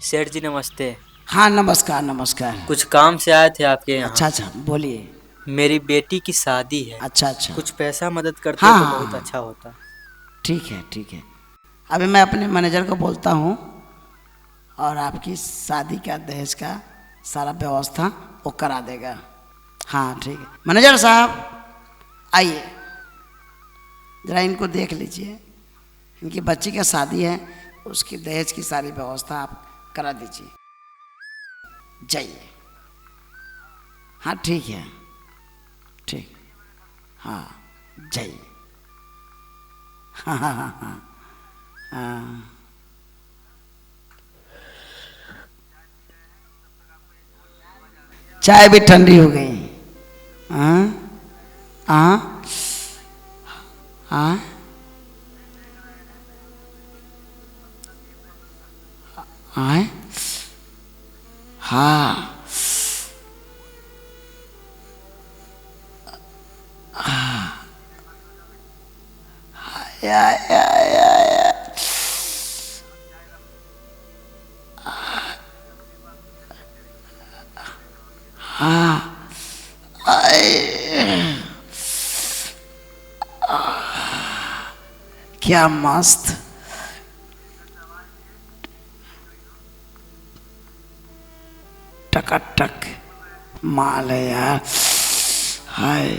सेठ जी नमस्ते। हाँ नमस्कार नमस्कार। कुछ काम से आए थे आपके यहाँ। अच्छा अच्छा बोलिए। मेरी बेटी की शादी है। अच्छा अच्छा। कुछ पैसा मदद करते हाँ तो हाँ बहुत हाँ अच्छा होता। ठीक है ठीक है। अभी मैं अपने मैनेजर को बोलता हूँ और आपकी शादी का दहेज का सारा व्यवस्था वो करा देगा। हाँ ठीक है मैनेजर साहब आइए ज़रा इनको देख लीजिए। इनकी बच्ची का शादी है उसकी दहेज की सारी व्यवस्था आप करा दीजिए। जाइए। हाँ ठीक है ठीक। हाँ जाइए। हाँ हाँ हाँ हाँ हाँ। चाय भी ठंडी हो गई। हाँ हाँ हाँ हाँ हाँ या या या या। हाँ आए, क्या मस्त टकाटक माल है यार। हाय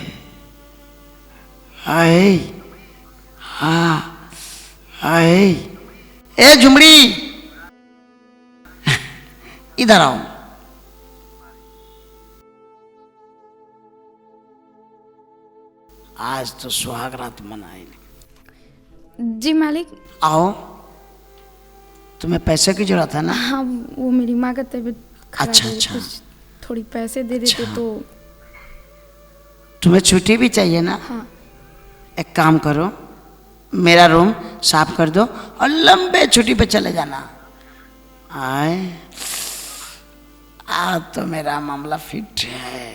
हाय हाँ हाय। ए झुमड़ी इधर आओ। आज तो सुहाग रात मनाए। जी मालिक। आओ। तुम्हें पैसे की जरूरत है ना? हाँ वो मेरी माँ का तबीयत खराब अच्छा है, अच्छा। कुछ थोड़ी पैसे दे देते अच्छा। तो। तुम्हें छुट्टी भी चाहिए ना? हाँ एक काम करो मेरा रूम साफ कर दो और लंबे छुट्टी पे चले जाना। आए आज तो मेरा मामला फिट है।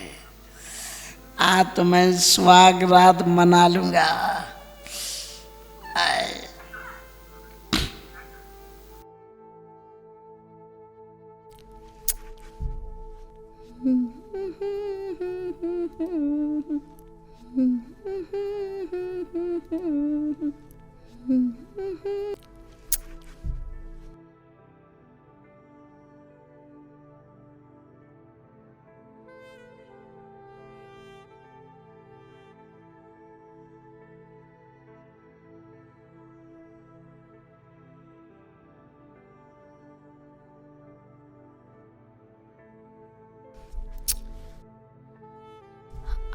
आज तो मैं सुहाग रात मना लूंगा। आए।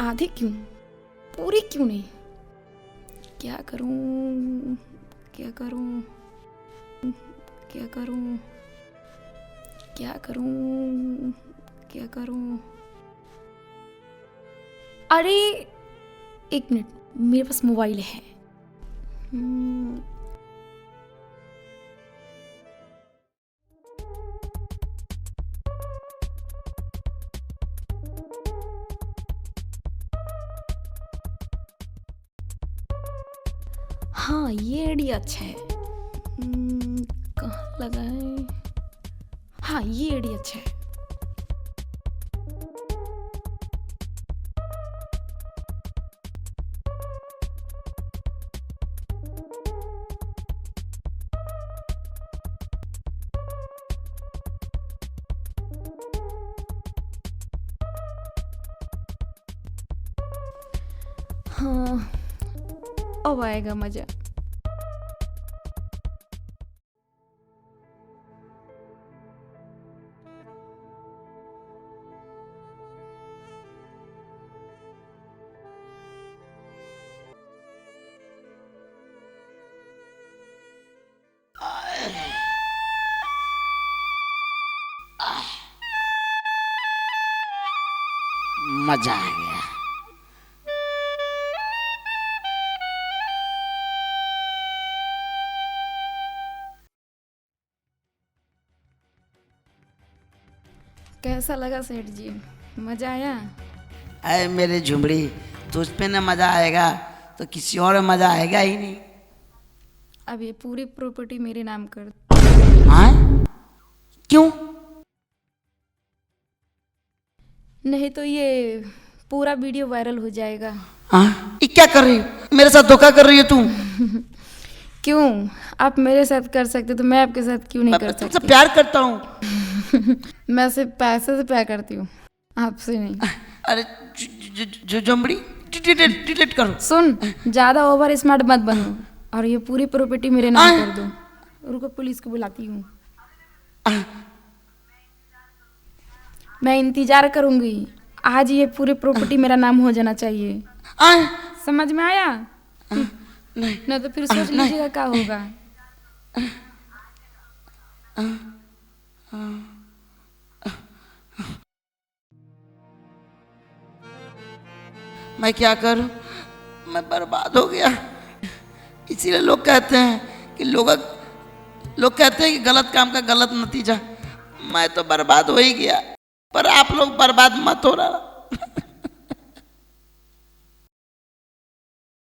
आधी क्यों, पूरी क्यों नहीं? क्या करूं क्या करूं क्या करूं क्या करूं क्या करूं? अरे एक मिनट, मेरे पास मोबाइल है। हाँ ये आइडिया अच्छा है। कहाँ लगा है? हाँ ये आइडिया अच्छा है। हाँ अब आएगा मजा। मजा आ गया। कैसा लगा सेठ जी, मजा आया? अरे मेरे झुमड़ी तुझ पे ना मजा आएगा तो किसी और में मजा आएगा ही नहीं। अब ये पूरी प्रॉपर्टी मेरे नाम कर। हाँ क्यों? नहीं तो ये पूरा वीडियो वायरल हो जाएगा। हाँ, ये क्या कर रही है? मेरे साथ धोखा कर रही है तू? क्यों? आप मेरे साथ कर सकते तो मैं आपके साथ क्यों नहीं मैं कर तुमसे सकती? प्यार करता हूँ। मैं सिर्फ पैसे से प्यार करती हूँ, आपसे नहीं। अरे जो जमड़ी डिलीट करो। सुन, ज्यादा ओवर स्मार्ट मत बनो और ये पूरी प्रॉपर्टी मेरे नाम कर दो। रुको, पुलिस को बुलाती हूँ। मैं इंतजार करूंगी, आज ये पूरी प्रॉपर्टी मेरा नाम हो जाना चाहिए। समझ में आया? नहीं तो फिर सोच लीजिएगा क्या होगा। मैं क्या करूं? मैं बर्बाद हो गया। इसीलिए लोग कहते हैं कि लोग कहते हैं कि गलत काम का गलत नतीजा। मैं तो बर्बाद हो ही गया, पर आप लोग बर्बाद मत हो रहा।